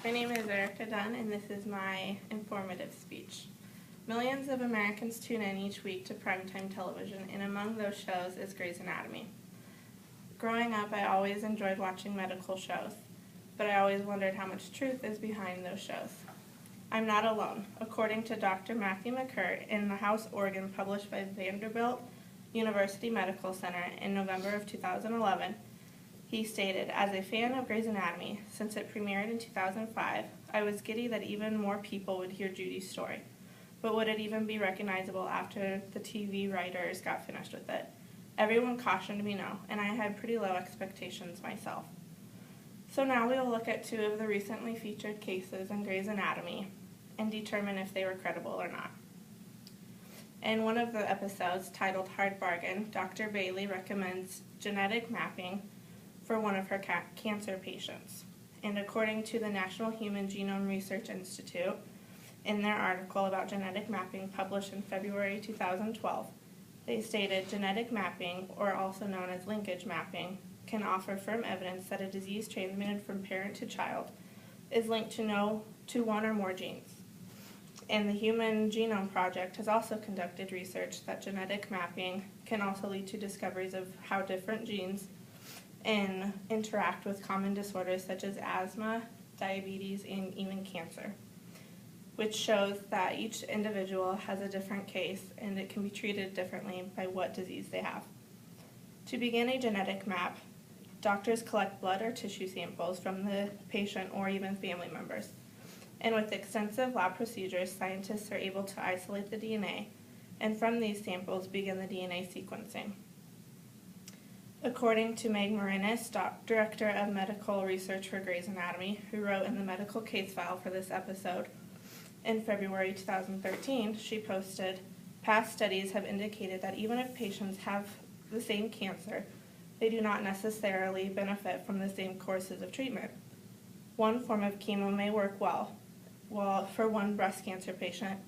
My name is Erica Dunn, and this is my informative speech. Millions of Americans tune in each week to primetime television, and among those shows is Grey's Anatomy. Growing up, I always enjoyed watching medical shows, but I always wondered how much truth is behind those shows. I'm not alone. According to Dr. Matthew McCurt in the House Organ published by Vanderbilt University Medical Center in November of 2011, he stated, "As a fan of Grey's Anatomy, since it premiered in 2005, I was giddy that even more people would hear Judy's story. But would it even be recognizable after the TV writers got finished with it? Everyone cautioned me no, and I had pretty low expectations myself." So now we will look at two of the recently featured cases in Grey's Anatomy and determine if they were credible or not. In one of the episodes, titled Hard Bargain, Dr. Bailey recommends genetic mapping for one of her cancer patients. And according to the National Human Genome Research Institute, in their article about genetic mapping published in February 2012, they stated genetic mapping, or also known as linkage mapping, can offer firm evidence that a disease transmitted from parent to child is linked to one or more genes. And the Human Genome Project has also conducted research that genetic mapping can also lead to discoveries of how different genes interact with common disorders such as asthma, diabetes, and even cancer, which shows that each individual has a different case and it can be treated differently by what disease they have. To begin a genetic map, doctors collect blood or tissue samples from the patient or even family members. And with extensive lab procedures, scientists are able to isolate the DNA, and from these samples begin the DNA sequencing. According to Meg Marinis, Director of Medical Research for Grey's Anatomy, who wrote in the medical case file for this episode, in February 2013, she posted, "Past studies have indicated that even if patients have the same cancer, they do not necessarily benefit from the same courses of treatment. One form of chemo may work well for one breast cancer patient,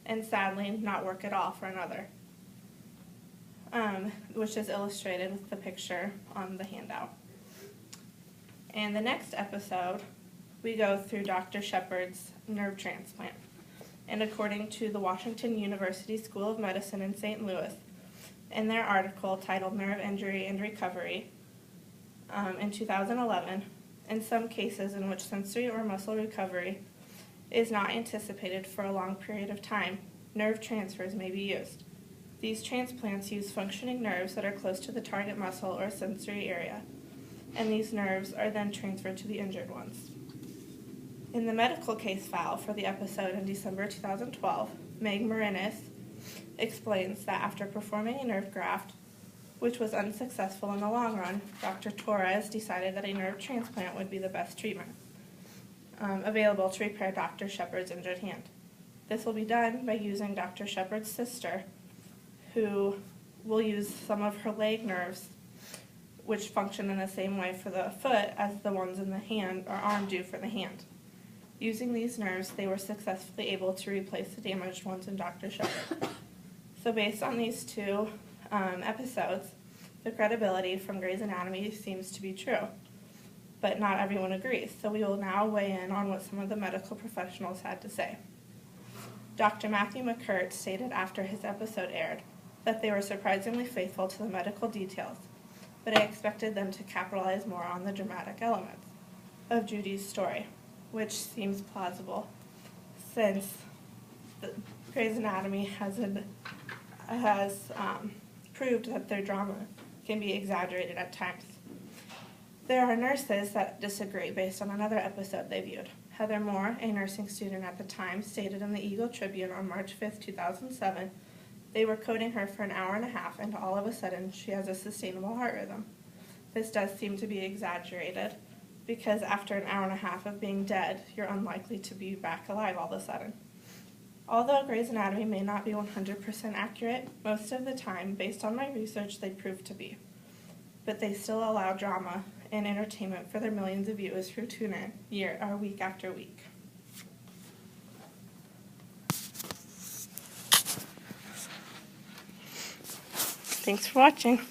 and sadly not work at all for another," which is illustrated with the picture on the handout. In the next episode, we go through Dr. Shepard's nerve transplant. And according to the Washington University School of Medicine in St. Louis, in their article titled Nerve Injury and Recovery in 2011, in some cases in which sensory or muscle recovery is not anticipated for a long period of time, nerve transfers may be used. These transplants use functioning nerves that are close to the target muscle or sensory area, and these nerves are then transferred to the injured ones. In the medical case file for the episode in December 2012, Meg Marinis explains that after performing a nerve graft, which was unsuccessful in the long run, Dr. Torres decided that a nerve transplant would be the best treatment available to repair Dr. Shepard's injured hand. This will be done by using Dr. Shepard's sister, who will use some of her leg nerves, which function in the same way for the foot as the ones in the hand or arm do for the hand. Using these nerves, they were successfully able to replace the damaged ones in Dr. Shepard. So based on these two episodes, the credibility from Grey's Anatomy seems to be true, but not everyone agrees. So we will now weigh in on what some of the medical professionals had to say. Dr. Matthew McCurt stated after his episode aired that they were surprisingly faithful to the medical details, but I expected them to capitalize more on the dramatic elements of Judy's story, which seems plausible since Grey's Anatomy has proved that their drama can be exaggerated at times. There are nurses that disagree based on another episode they viewed. Heather Moore, a nursing student at the time, stated in the Eagle Tribune on March 5, 2007, they were coding her for an hour and a half, and all of a sudden she has a sustainable heart rhythm. This does seem to be exaggerated, because after an hour and a half of being dead, you're unlikely to be back alive all of a sudden. Although Grey's Anatomy may not be 100% accurate, most of the time, based on my research, they prove to be. But they still allow drama and entertainment for their millions of viewers who tune in week after week. Thanks for watching.